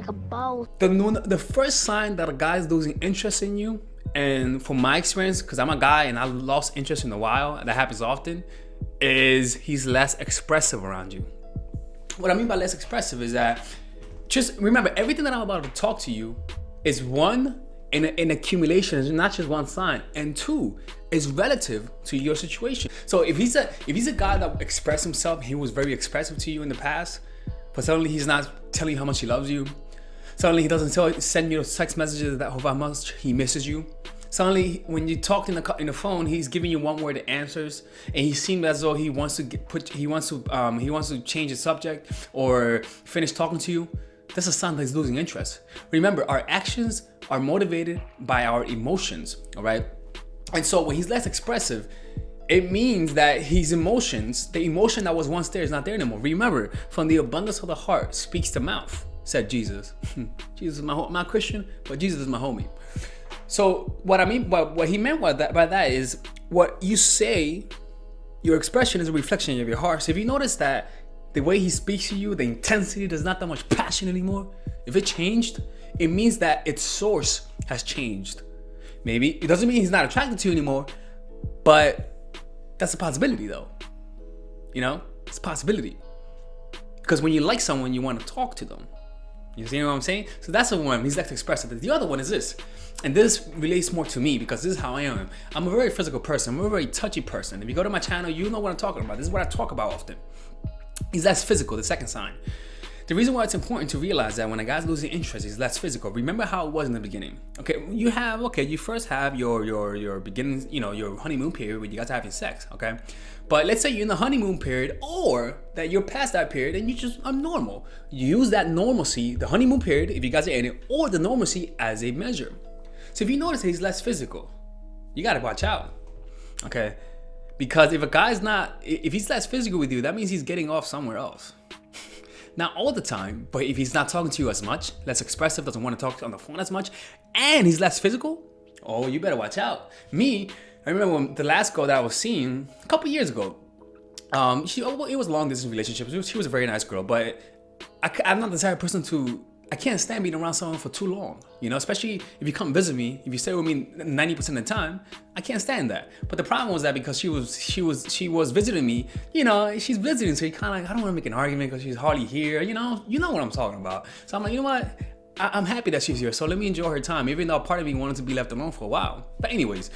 like a boss. The first sign that a guy's losing interest in you, and from my experience, because I'm a guy and I lost interest in a while, and that happens often, is he's less expressive around you. What I mean by less expressive is that, just remember, everything that I'm about to talk to you is one, in accumulation, is not just one sign, and two, is relative to your situation. So if he's a guy that expressed himself, he was very expressive to you in the past, but suddenly he's not telling you how much he loves you. Suddenly he doesn't send you text messages that how much he misses you. Suddenly when you talk in the phone, he's giving you one word answers, and he seems as though he wants to change the subject or finish talking to you. That's a sign that he's losing interest. Remember, our actions are motivated by our emotions, all right? And so when he's less expressive, it means that his emotions, the emotion that was once there, is not there anymore. Remember, from the abundance of the heart speaks the mouth, said Jesus. Jesus is I'm not Christian, but Jesus is my homie. So what I mean, what he meant by that is, what you say, your expression is a reflection of your heart. So if you notice that the way he speaks to you, the intensity, there's not that much passion anymore. If it changed, it means that its source has changed. Maybe it doesn't mean he's not attracted to you anymore, but that's a possibility though. You know, it's a possibility. Because when you like someone, you want to talk to them. You see what I'm saying? So that's the one, he's less expressive. The other one is this, and this relates more to me because this is how I am. I'm a very physical person. I'm a very touchy person. If you go to my channel, you know what I'm talking about. This is what I talk about often. He's less physical, the second sign. The reason why it's important to realize that when a guy's losing interest, he's less physical. Remember how it was in the beginning. You first have your beginning, your honeymoon period where you guys are having sex, okay? But let's say you're in the honeymoon period, or that you're past that period and you just are normal. You use that normalcy, the honeymoon period, if you guys are in it, or the normalcy as a measure. So if you notice that he's less physical, you gotta watch out, okay? Because if he's less physical with you, that means he's getting off somewhere else. Not all the time, but if he's not talking to you as much, less expressive, doesn't want to talk on the phone as much, and he's less physical, oh, you better watch out. I remember when the last girl that I was seeing a couple years ago, it was a long distance relationship. She was a very nice girl, but I'm not the type of person I can't stand being around someone for too long, especially if you come visit me, if you stay with me 90% of the time, I can't stand that. But the problem was that because she was visiting me, she's visiting, so you kind of like, I don't want to make an argument because she's hardly here, you know what I'm talking about. So I'm like, you know what? I'm happy that she's here, so let me enjoy her time, even though part of me wanted to be left alone for a while. But anyways,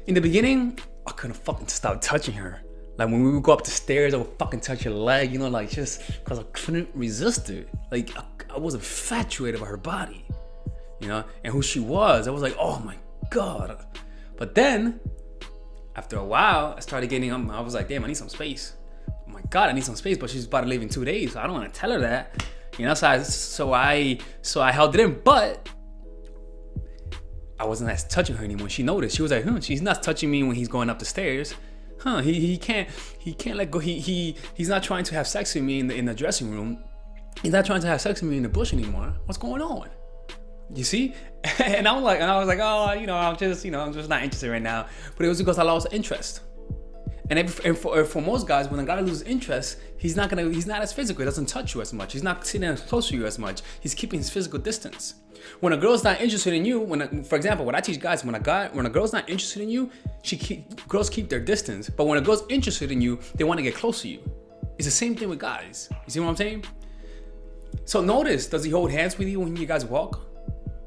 in the beginning, I couldn't fucking stop touching her. Like when we would go up the stairs, I would fucking touch her leg, just because I couldn't resist it. Like I was infatuated by her body, and who she was. I was like, oh my God. But then, after a while, I started getting, I was like, damn, I need some space. Oh my God, I need some space, but she's about to leave in 2 days, so I don't want to tell her that. So I held it in, but I wasn't touching her anymore. She noticed. She was like, she's not touching me when he's going up the stairs. He can't let go. He's not trying to have sex with me in the dressing room. He's not trying to have sex with me in the bush anymore. What's going on? You see? And I was like, oh, I'm just not interested right now. But it was because I lost interest. And for most guys, when a guy loses interest, he's not as physical. He doesn't touch you as much. He's not sitting as close to you as much. He's keeping his physical distance. When a girl's not interested in you, for example, what I teach guys, when a girl's not interested in you, girls keep their distance. But when a girl's interested in you, they want to get close to you. It's the same thing with guys. You see what I'm saying? So notice, does he hold hands with you when you guys walk?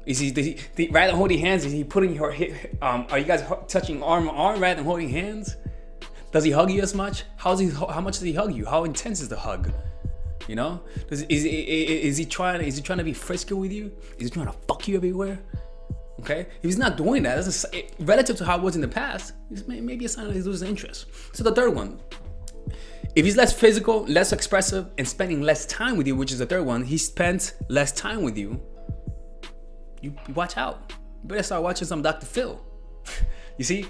Rather than holding hands, is he putting are you guys touching arm to arm rather than holding hands? Does he hug you as much? How much does he hug you? How intense is the hug? Is he trying to be frisky with you? Is he trying to fuck you everywhere? Okay, if he's not doing that, relative to how it was in the past, it's maybe a sign that he's losing interest. So the third one, if he's less physical, less expressive, and spending less time with you, which is the third one, he spent less time with you. You watch out. You better start watching some Dr. Phil. You see,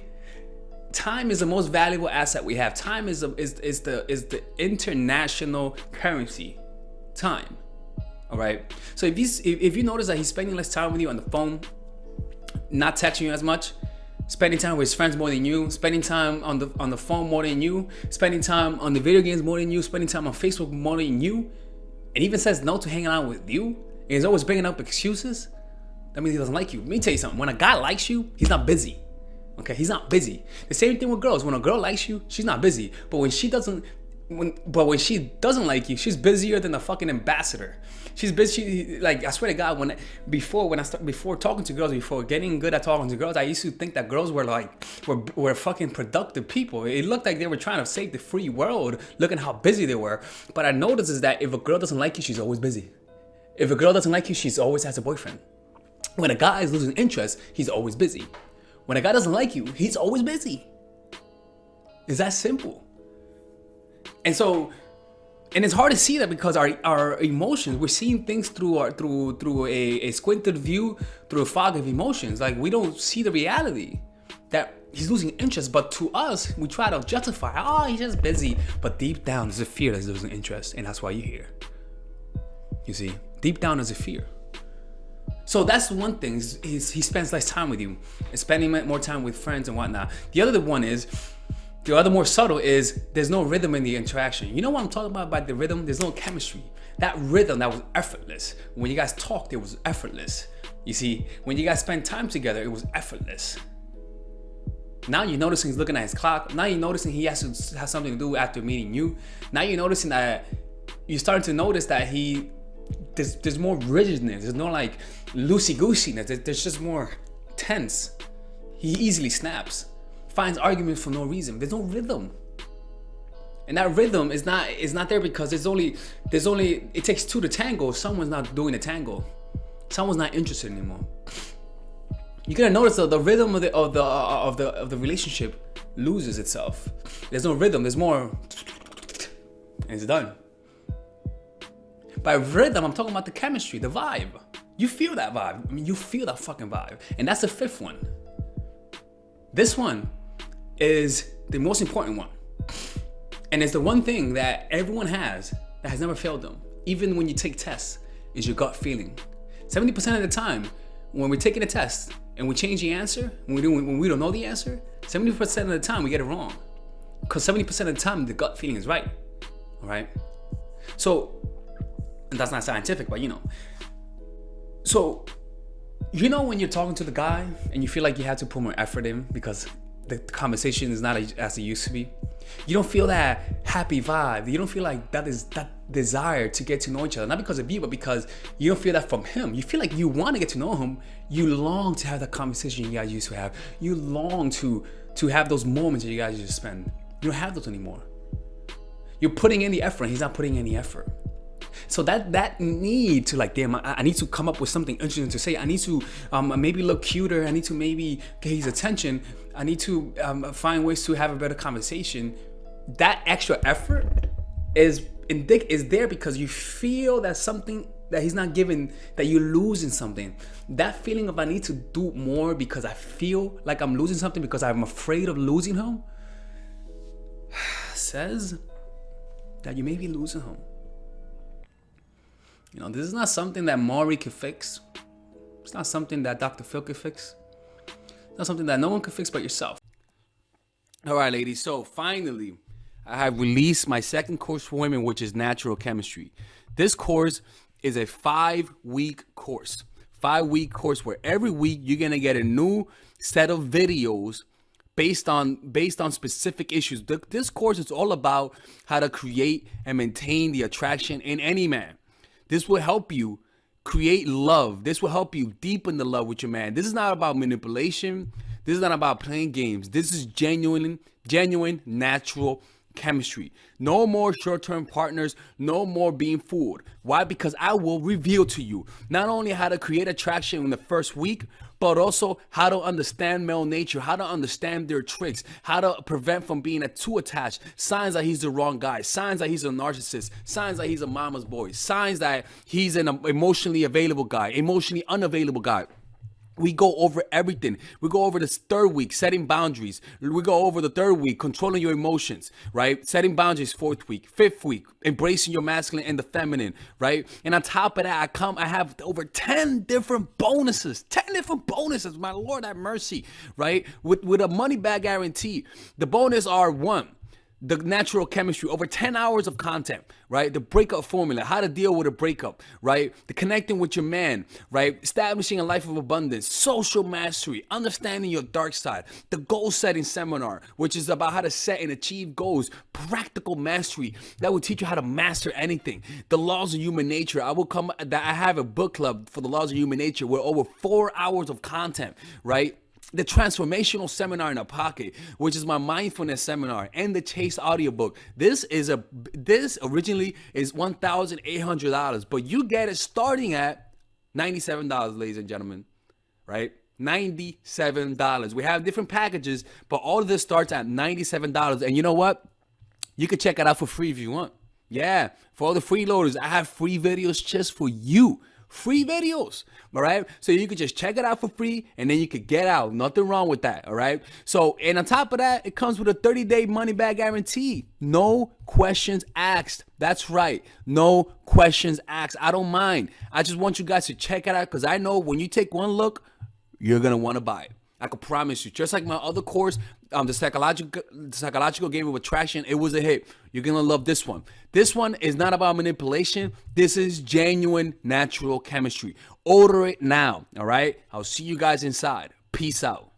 time is the most valuable asset we have. Time is the international currency. Time. All right. So if you notice that he's spending less time with you on the phone, not texting you as much, spending time with his friends more than you, spending time on the phone more than you, spending time on the video games more than you, spending time on Facebook more than you, and even says no to hanging out with you, and he's always bringing up excuses, that means he doesn't like you. Let me tell you something. When a guy likes you, he's not busy. Okay, he's not busy. The same thing with girls. When a girl likes you, she's not busy. But when she doesn't like you, she's busier than a fucking ambassador. She's busy. Like, I swear to God, before talking to girls, before getting good at talking to girls, I used to think that girls were fucking productive people. It looked like they were trying to save the free world, looking how busy they were. But I noticed is that if a girl doesn't like you, she's always busy. If a girl doesn't like you, she's always has a boyfriend. When a guy is losing interest, he's always busy. When a guy doesn't like you, he's always busy. It's that simple. And it's hard to see that because our emotions, we're seeing things through a squinted view, through a fog of emotions. Like, we don't see the reality that he's losing interest. But to us, we try to justify, oh, he's just busy. But deep down, there's a fear that he's losing interest, and that's why you're here. You see, deep down there's a fear. So that's one thing, he spends less time with you, and spending more time with friends and whatnot. The other more subtle is, there's no rhythm in the interaction. You know what I'm talking about by the rhythm? There's no chemistry. That rhythm, that was effortless. When you guys talked, it was effortless. You see, when you guys spend time together, it was effortless. Now you're noticing he's looking at his clock. Now you're noticing he has something to do after meeting you. Now you're noticing that, you're starting to notice that there's more rigidness. There's no like loosey-goosiness. There's just more tense. He easily snaps, finds arguments for no reason. There's no rhythm, and that rhythm is not there because it takes two to tango. Someone's not doing the tango. Someone's not interested anymore. You're gonna notice that the rhythm of the relationship loses itself. There's no rhythm. There's more, and it's done. By rhythm, I'm talking about the chemistry, the vibe. You feel that vibe. I mean, you feel that fucking vibe. And that's the fifth one. This one is the most important one. And it's the one thing that everyone has that has never failed them. Even when you take tests, is your gut feeling. 70% of the time, when we're taking a test and we change the answer, when we don't know the answer, 70% of the time we get it wrong. Because 70% of the time, the gut feeling is right. All right? So, and that's not scientific, but you know. So, you know when you're talking to the guy and you feel like you have to put more effort in because the conversation is not as it used to be. You don't feel that happy vibe. You don't feel like that desire to get to know each other. Not because of you, but because you don't feel that from him. You feel like you want to get to know him. You long to have that conversation you guys used to have. You long to have those moments that you guys used to spend. You don't have those anymore. You're putting in the effort and he's not putting any effort. So that need to like, damn, I need to come up with something interesting to say. I need to maybe look cuter. I need to maybe get his attention. I need to find ways to have a better conversation. That extra effort is there because you feel that something that he's not giving, that you're losing something. That feeling of I need to do more because I feel like I'm losing something because I'm afraid of losing him says that you may be losing him. You know, this is not something that Maury could fix. It's not something that Dr. Phil could fix. It's not something that no one could fix but yourself. All right, ladies. So finally, I have released my second course for women, which is natural chemistry. This course is a 5-week course. 5-week course where every week you're going to get a new set of videos based on specific issues. This course is all about how to create and maintain the attraction in any man. This will help you create love. This will help you deepen the love with your man. This is not about manipulation. This is not about playing games. This is genuine, natural chemistry. No more short-term partners. No more being fooled. Why? Because I will reveal to you not only how to create attraction in the first week, but also how to understand male nature, how to understand their tricks, how to prevent from being too attached, signs that he's the wrong guy, signs that he's a narcissist, signs that he's a mama's boy, signs that he's an emotionally available guy, emotionally unavailable guy. We go over everything. We go over this third week, setting boundaries. We go over the third week, controlling your emotions, right? Setting boundaries, fourth week, fifth week, embracing your masculine and the feminine, right? And on top of that, I have over 10 different bonuses. 10 different bonuses. My Lord have mercy, right? With a money back guarantee. The bonus are: 1, the natural chemistry, over 10 hours of content, right? The breakup formula, how to deal with a breakup, right? The connecting with your man, right? Establishing a life of abundance, social mastery, understanding your dark side, the goal setting seminar, which is about how to set and achieve goals, practical mastery that will teach you how to master anything, the laws of human nature. I have a book club for the laws of human nature with over 4 hours of content, right? The transformational seminar in a pocket, which is my mindfulness seminar, and the Chase audiobook. This originally is $1,800, but you get it starting at $97, ladies and gentlemen, right? $97. We have different packages, but all of this starts at $97. And you know what? You can check it out for free if you want. Yeah, for all the freeloaders, I have free videos just for you. Free videos, all right? So you could just check it out for free, and then you could get out. Nothing wrong with that, all right? So, and on top of that, it comes with a 30-day money-back guarantee. No questions asked. That's right. No questions asked. I don't mind. I just want you guys to check it out, because I know when you take one look, you're going to want to buy it. I can promise you. Just like my other course, the psychological game of attraction, it was a hit. You're going to love this one. This one is not about manipulation. This is genuine natural chemistry. Order it now, all right? I'll see you guys inside. Peace out.